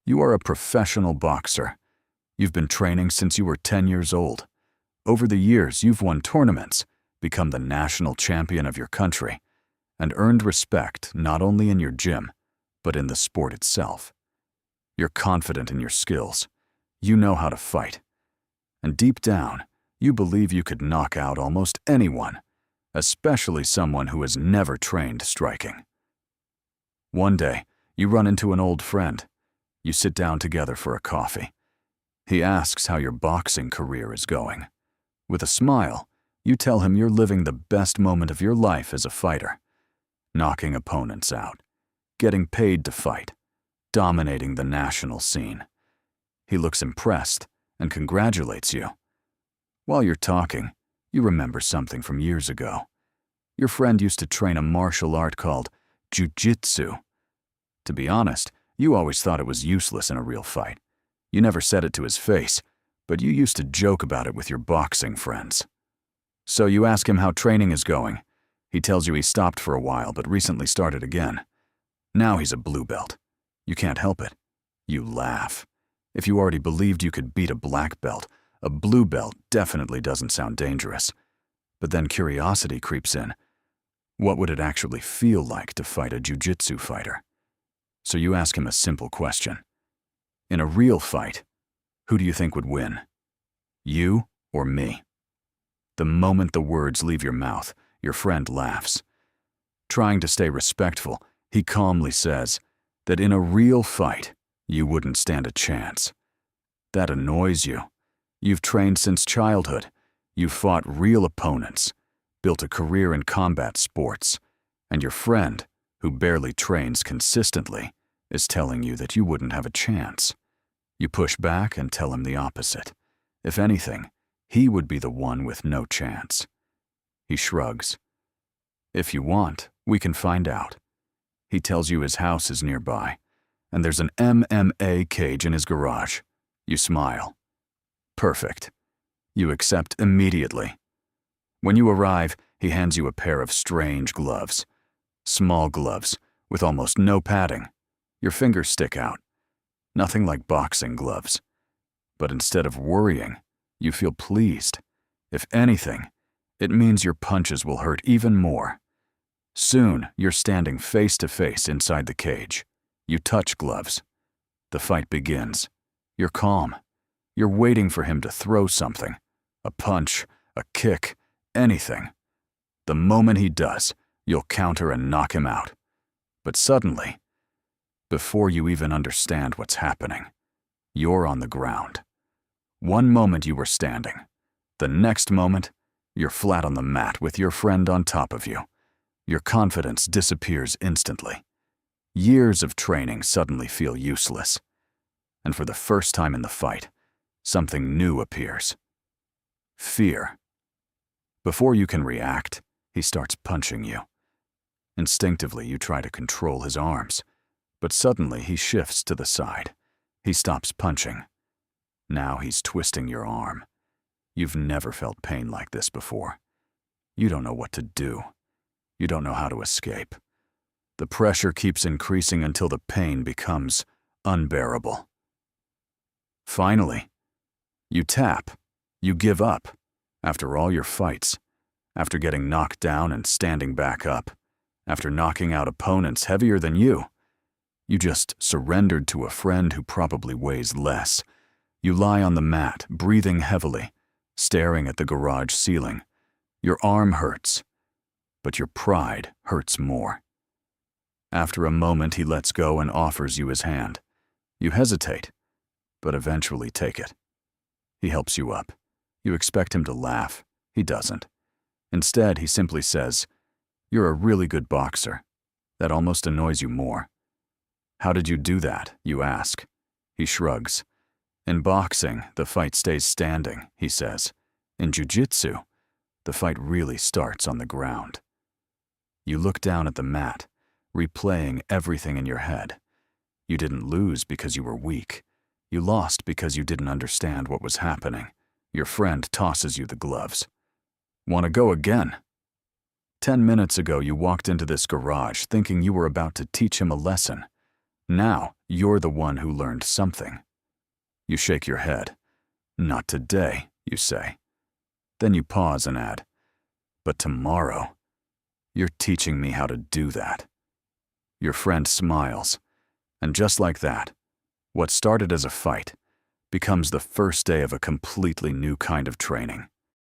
You are a professional boxer. You've been training since you were 10 years old. Over the years, you've won tournaments, become the national champion of your country, and earned respect not only in your gym, but in the sport itself. You're confident in your skills. You know how to fight. And deep down, you believe you could knock out almost anyone, especially someone who has never trained striking. One day, you run into an old friend. You sit down together for a coffee. He asks how your boxing career is going. With a smile, you tell him you're living the best moment of your life as a fighter, knocking opponents out, getting paid to fight, dominating the national scene. He looks impressed and congratulates you. While you're talking, you remember something from years ago. Your friend used to train a martial art called Jiu-Jitsu. To be honest, you always thought it was useless in a real fight. You never said it to his face, but you used to joke about it with your boxing friends. So you ask him how training is going. He tells you he stopped for a while but recently started again. Now he's a blue belt. You can't help it. You laugh. If you already believed you could beat a black belt, a blue belt definitely doesn't sound dangerous. But then curiosity creeps in. What would it actually feel like to fight a jiu-jitsu fighter? So you ask him a simple question. In a real fight, who do you think would win? You or me? The moment the words leave your mouth, your friend laughs. Trying to stay respectful, he calmly says that in a real fight, you wouldn't stand a chance. That annoys you. You've trained since childhood. You've fought real opponents, built a career in combat sports, and your friend, who barely trains consistently, is telling you that you wouldn't have a chance. You push back and tell him the opposite. If anything, he would be the one with no chance. He shrugs. If you want, we can find out. He tells you his house is nearby, and there's an MMA cage in his garage. You smile. Perfect. You accept immediately. When you arrive, he hands you a pair of strange gloves. Small gloves, with almost no padding. Your fingers stick out. Nothing like boxing gloves. But instead of worrying, you feel pleased. If anything, it means your punches will hurt even more. Soon, you're standing face to face inside the cage. You touch gloves. The fight begins. You're calm. You're waiting for him to throw something. A punch, a kick, anything. The moment he does, you'll counter and knock him out. But suddenly, before you even understand what's happening, you're on the ground. One moment you were standing. The next moment, you're flat on the mat with your friend on top of you. Your confidence disappears instantly. Years of training suddenly feel useless. And for the first time in the fight, something new appears. Fear. Before you can react, he starts punching you. Instinctively, you try to control his arms, but suddenly he shifts to the side. He stops punching. Now he's twisting your arm. You've never felt pain like this before. You don't know what to do. You don't know how to escape. The pressure keeps increasing until the pain becomes unbearable. Finally, you tap. You give up. After all your fights, after getting knocked down and standing back up, after knocking out opponents heavier than you just surrendered to a friend who probably weighs less. You lie on the mat, breathing heavily, staring at the garage ceiling. Your arm hurts, but your pride hurts more. After a moment, he lets go and offers you his hand. You hesitate, but eventually take it. He helps you up. You expect him to laugh. He doesn't. Instead, he simply says, "You're a really good boxer." That almost annoys you more. "How did you do that?" you ask. He shrugs. "In boxing, the fight stays standing," he says. "In jiu-jitsu, the fight really starts on the ground." You look down at the mat, replaying everything in your head. You didn't lose because you were weak. You lost because you didn't understand what was happening. Your friend tosses you the gloves. "Want to go again?" 10 minutes ago, you walked into this garage thinking you were about to teach him a lesson. Now, You're the one who learned something. You shake your head. Not today, you say. Then you pause and add, but tomorrow, you're teaching me how to do that. Your friend smiles, and just like that, what started as a fight becomes the first day of a completely new kind of training.